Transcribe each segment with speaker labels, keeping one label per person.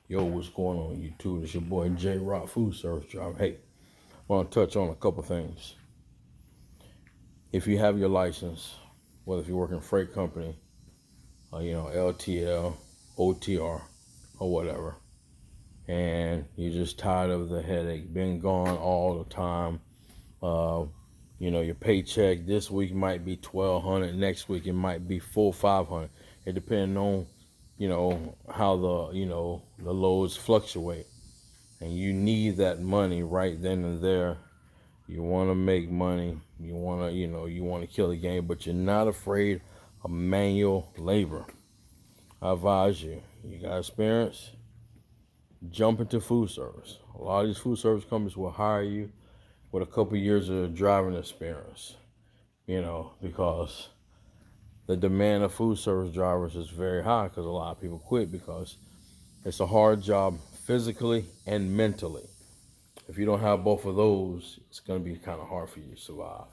Speaker 1: Yo, what's going on YouTube? It's your boy J Rock Food Service Driver. Hey, I want to touch on a couple things. If you have your license, whether if you work in a freight company, LTL, OTR, or whatever, and you're just tired of the headache, been gone all the time. Your paycheck this week might be $1,200, next week it might be $400-500. It depends on, how the loads fluctuate. And you need that money right then and there. You want to make money. You want to, you want to kill the game, but you're not afraid of manual labor. I advise you. You got experience, jump into food service. A lot of these food service companies will hire you with a couple years of driving experience, because the demand of food service drivers is very high because a lot of people quit because it's a hard job physically and mentally. If you don't have both of those, it's going to be kind of hard for you to survive.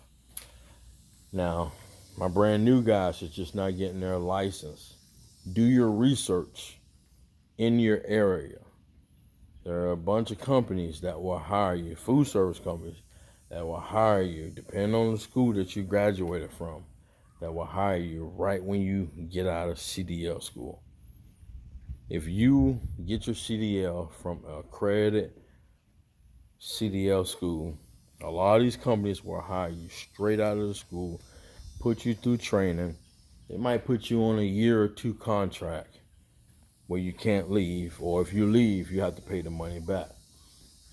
Speaker 1: Now, my brand new guys is just not getting their license. Do your research in your area. There are a bunch of companies that will hire you, food service companies that will hire you, depending on the school that you graduated from, that will hire you right when you get out of CDL school. If you get your CDL from an accredited CDL school, a lot of these companies will hire you straight out of the school, put you through training. They might put you on a year or two contract where you can't leave, or if you leave, you have to pay the money back.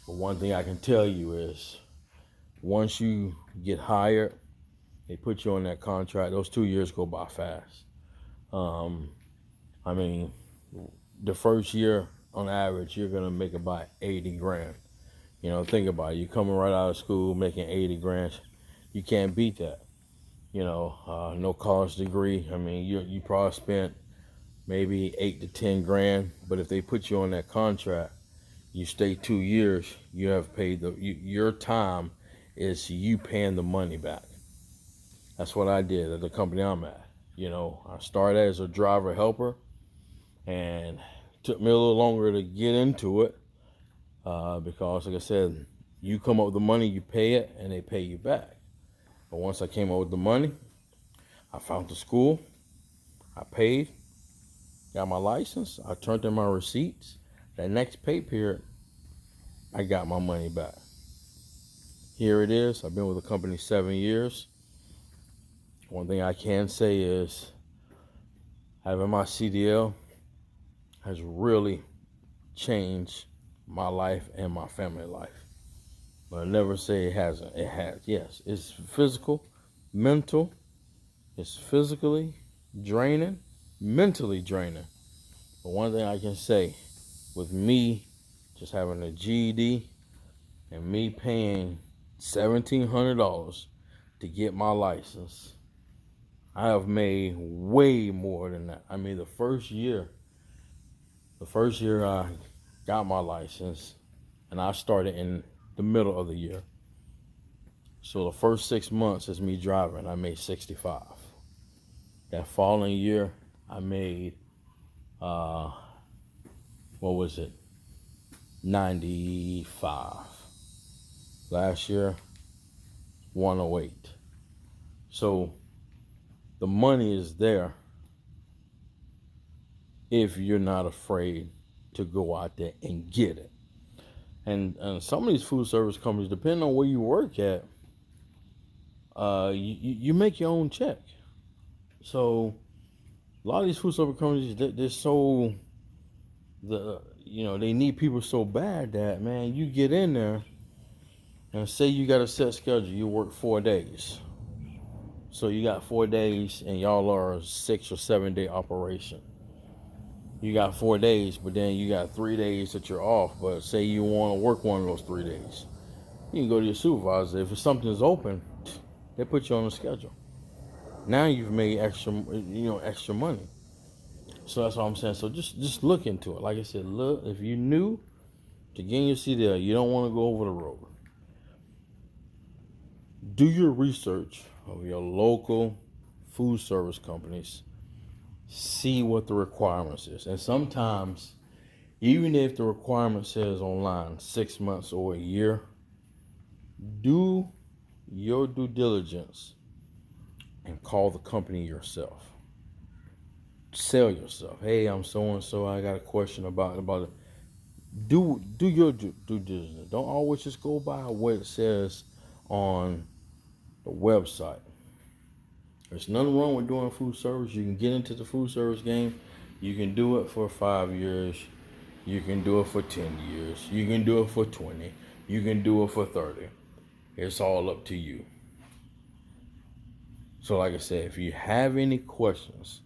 Speaker 1: But one thing I can tell you is once you get hired, they put you on that contract, those 2 years go by fast. The first year, on average, you're going to make about 80 grand. Think about it. You're coming right out of school making 80 grand. You can't beat that. No college degree. You probably spent maybe 8 to 10 grand. But if they put you on that contract, you stay 2 years, you have paid your time is you paying the money back. That's what I did at the company I'm at. I started as a driver helper, and it took me a little longer to get into it because, like I said, you come up with the money, you pay it, and they pay you back. But once I came up with the money, I found the school, I paid, got my license, I turned in my receipts. That next pay period, I got my money back. Here it is. I've been with the company 7 years. One thing I can say is having my CDL has really changed my life and my family life. But I never say it hasn't. It has. Yes, it's physical, mental. It's physically draining, mentally draining. But one thing I can say, with me just having a GED and me paying $1,700 to get my license, I have made way more than that. The first year I got my license, and I started in the middle of the year. So the first 6 months is me driving, I made 65. That following year, I made, 95. Last year, 108. So the money is there if you're not afraid to go out there and get it. And some of these food service companies, depending on where you work at, you make your own check. So a lot of these food service companies, they need people so bad that, man, you get in there and say you got a set schedule, you work 4 days. So you got 4 days and y'all are a 6 or 7 day operation. You got 4 days, but then you got 3 days that you're off. But say you want to work one of those 3 days, you can go to your supervisor. If something's open, they put you on the schedule. Now you've made extra money. So that's what I'm saying. So just look into it. Like I said, look, if you're new to getting your CDL, you don't want to go over the road. Do your research of your local food service companies. See what the requirements is. And sometimes Even if the requirement says online 6 months or a year, do your due diligence and call the company yourself. Sell yourself. Hey, I'm so and so. I got a question about it. Do your due diligence. Don't always just go by what it says on the website. There's nothing wrong with doing food service. You can get into the food service game. You can do it for 5 years. You can do it for 10 years. You can do it for 20. You can do it for 30. It's all up to you. So like I said, if you have any questions,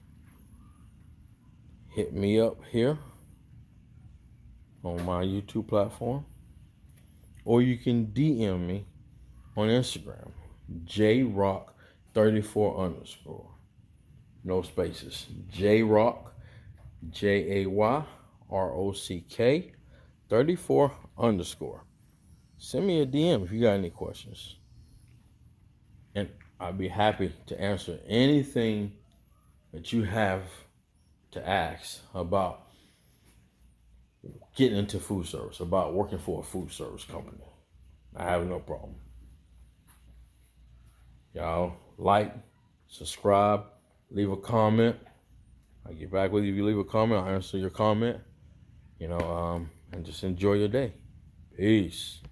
Speaker 1: hit me up here on my YouTube platform, or you can DM me on Instagram, jrock34_. No spaces. jrock, JAYROCK 34_. Send me a DM if you got any questions. And I'd be happy to answer anything that you have to ask about getting into food service, about working for a food service company. I have no problem. Y'all like, subscribe, leave a comment. I'll get back with you if you leave a comment. I'll answer your comment. And just enjoy your day. Peace.